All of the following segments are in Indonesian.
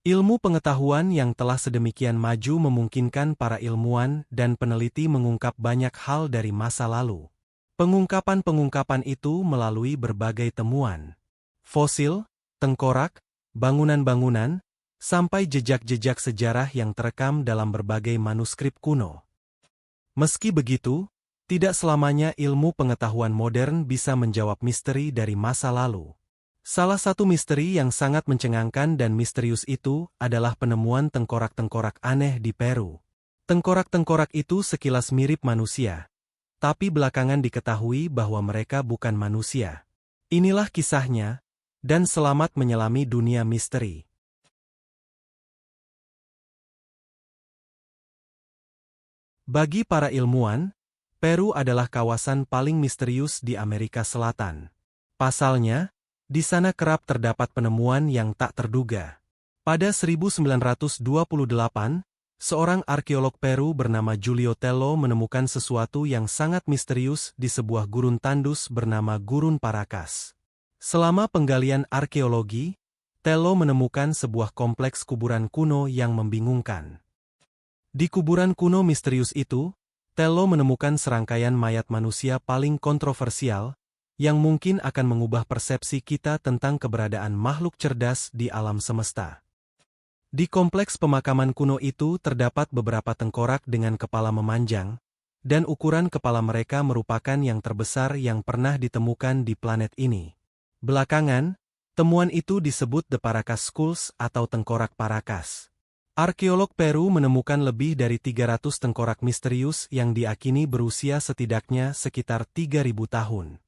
Ilmu pengetahuan yang telah sedemikian maju memungkinkan para ilmuwan dan peneliti mengungkap banyak hal dari masa lalu. Pengungkapan-pengungkapan itu melalui berbagai temuan. Fosil, tengkorak, bangunan-bangunan, sampai jejak-jejak sejarah yang terekam dalam berbagai manuskrip kuno. Meski begitu, tidak selamanya ilmu pengetahuan modern bisa menjawab misteri dari masa lalu. Salah satu misteri yang sangat mencengangkan dan misterius itu adalah penemuan tengkorak-tengkorak aneh di Peru. Tengkorak-tengkorak itu sekilas mirip manusia, tapi belakangan diketahui bahwa mereka bukan manusia. Inilah kisahnya, dan selamat menyelami dunia misteri. Bagi para ilmuwan, Peru adalah kawasan paling misterius di Amerika Selatan. Pasalnya, di sana kerap terdapat penemuan yang tak terduga. Pada 1928, seorang arkeolog Peru bernama Julio Tello menemukan sesuatu yang sangat misterius di sebuah gurun tandus bernama Gurun Paracas. Selama penggalian arkeologi, Tello menemukan sebuah kompleks kuburan kuno yang membingungkan. Di kuburan kuno misterius itu, Tello menemukan serangkaian mayat manusia paling kontroversial, yang mungkin akan mengubah persepsi kita tentang keberadaan makhluk cerdas di alam semesta. Di kompleks pemakaman kuno itu terdapat beberapa tengkorak dengan kepala memanjang, dan ukuran kepala mereka merupakan yang terbesar yang pernah ditemukan di planet ini. Belakangan, temuan itu disebut The Paracas Skulls atau tengkorak Paracas. Arkeolog Peru menemukan lebih dari 300 tengkorak misterius yang diakini berusia setidaknya sekitar 3.000 tahun.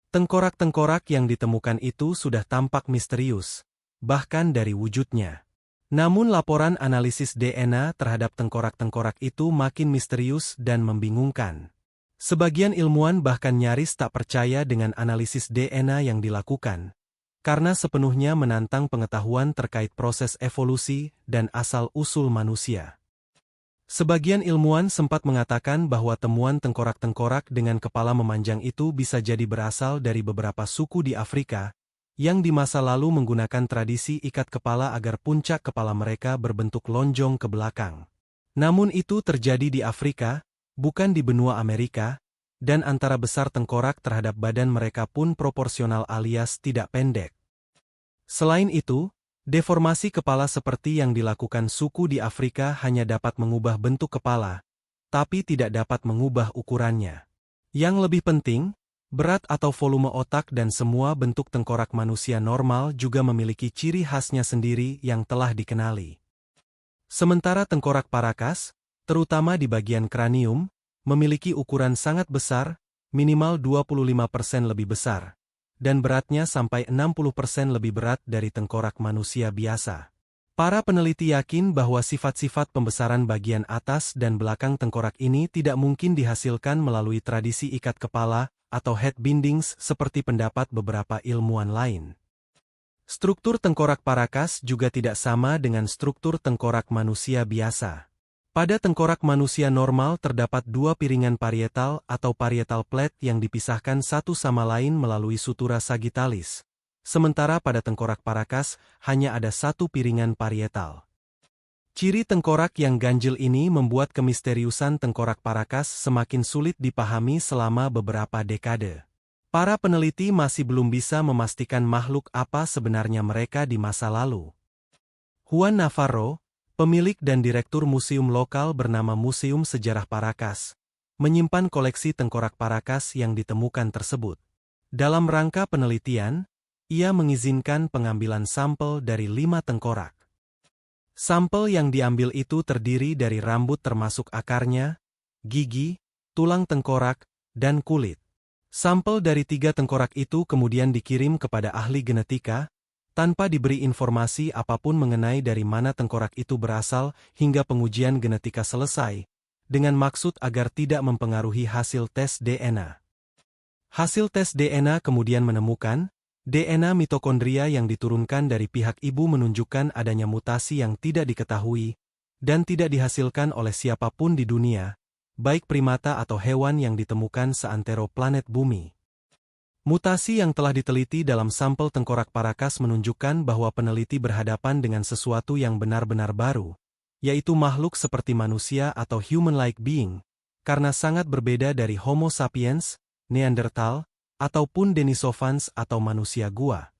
Tengkorak-tengkorak yang ditemukan itu sudah tampak misterius, bahkan dari wujudnya. Namun laporan analisis DNA terhadap tengkorak-tengkorak itu makin misterius dan membingungkan. Sebagian ilmuwan bahkan nyaris tak percaya dengan analisis DNA yang dilakukan, karena sepenuhnya menantang pengetahuan terkait proses evolusi dan asal-usul manusia. Sebagian ilmuwan sempat mengatakan bahwa temuan tengkorak-tengkorak dengan kepala memanjang itu bisa jadi berasal dari beberapa suku di Afrika, yang di masa lalu menggunakan tradisi ikat kepala agar puncak kepala mereka berbentuk lonjong ke belakang. Namun itu terjadi di Afrika, bukan di benua Amerika, dan antara besar tengkorak terhadap badan mereka pun proporsional alias tidak pendek. Selain itu, deformasi kepala seperti yang dilakukan suku di Afrika hanya dapat mengubah bentuk kepala, tapi tidak dapat mengubah ukurannya. Yang lebih penting, berat atau volume otak dan semua bentuk tengkorak manusia normal juga memiliki ciri khasnya sendiri yang telah dikenali. Sementara tengkorak Paracas, terutama di bagian kranium, memiliki ukuran sangat besar, minimal 25% lebih besar, dan beratnya sampai 60% lebih berat dari tengkorak manusia biasa. Para peneliti yakin bahwa sifat-sifat pembesaran bagian atas dan belakang tengkorak ini tidak mungkin dihasilkan melalui tradisi ikat kepala atau head bindings seperti pendapat beberapa ilmuwan lain. Struktur tengkorak Paracas juga tidak sama dengan struktur tengkorak manusia biasa. Pada tengkorak manusia normal terdapat dua piringan parietal atau parietal plate yang dipisahkan satu sama lain melalui sutura sagittalis. Sementara pada tengkorak Paracas hanya ada satu piringan parietal. Ciri tengkorak yang ganjil ini membuat kemisteriusan tengkorak Paracas semakin sulit dipahami selama beberapa dekade. Para peneliti masih belum bisa memastikan makhluk apa sebenarnya mereka di masa lalu. Juan Navarro, pemilik dan direktur museum lokal bernama Museum Sejarah Paracas, menyimpan koleksi tengkorak Paracas yang ditemukan tersebut. Dalam rangka penelitian, ia mengizinkan pengambilan sampel dari 5 tengkorak. Sampel yang diambil itu terdiri dari rambut termasuk akarnya, gigi, tulang tengkorak, dan kulit. Sampel dari 3 tengkorak itu kemudian dikirim kepada ahli genetika, tanpa diberi informasi apapun mengenai dari mana tengkorak itu berasal hingga pengujian genetika selesai, dengan maksud agar tidak mempengaruhi hasil tes DNA. Hasil tes DNA kemudian menemukan, DNA mitokondria yang diturunkan dari pihak ibu menunjukkan adanya mutasi yang tidak diketahui, dan tidak dihasilkan oleh siapapun di dunia, baik primata atau hewan yang ditemukan seantero planet bumi. Mutasi yang telah diteliti dalam sampel tengkorak Paracas menunjukkan bahwa peneliti berhadapan dengan sesuatu yang benar-benar baru, yaitu makhluk seperti manusia atau human-like being, karena sangat berbeda dari Homo sapiens, Neanderthal, ataupun Denisovans atau manusia gua.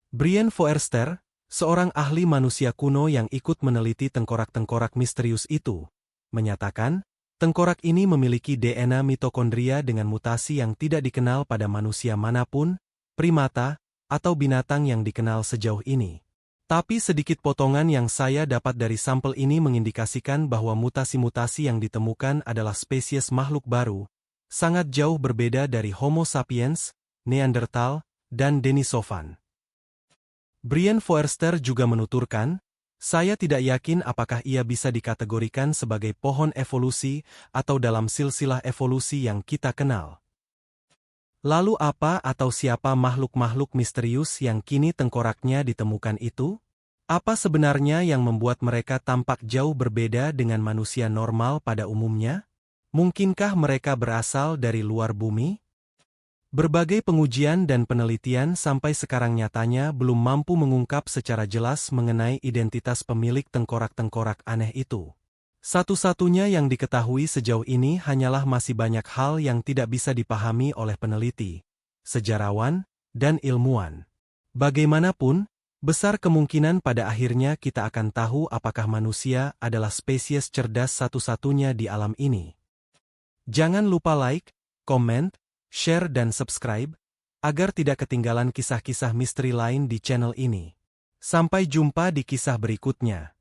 Brian Foerster, seorang ahli manusia kuno yang ikut meneliti tengkorak-tengkorak misterius itu, menyatakan, tengkorak ini memiliki DNA mitokondria dengan mutasi yang tidak dikenal pada manusia manapun, primata, atau binatang yang dikenal sejauh ini. Tapi sedikit potongan yang saya dapat dari sampel ini mengindikasikan bahwa mutasi-mutasi yang ditemukan adalah spesies makhluk baru, sangat jauh berbeda dari Homo sapiens, Neanderthal, dan Denisovan. Brian Foerster juga menuturkan, saya tidak yakin apakah ia bisa dikategorikan sebagai pohon evolusi atau dalam silsilah evolusi yang kita kenal. Lalu apa atau siapa makhluk-makhluk misterius yang kini tengkoraknya ditemukan itu? Apa sebenarnya yang membuat mereka tampak jauh berbeda dengan manusia normal pada umumnya? Mungkinkah mereka berasal dari luar bumi? Berbagai pengujian dan penelitian sampai sekarang nyatanya belum mampu mengungkap secara jelas mengenai identitas pemilik tengkorak-tengkorak aneh itu. Satu-satunya yang diketahui sejauh ini hanyalah masih banyak hal yang tidak bisa dipahami oleh peneliti, sejarawan, dan ilmuwan. Bagaimanapun, besar kemungkinan pada akhirnya kita akan tahu apakah manusia adalah spesies cerdas satu-satunya di alam ini. Jangan lupa like, komen, share dan subscribe, agar tidak ketinggalan kisah-kisah misteri lain di channel ini. Sampai jumpa di kisah berikutnya.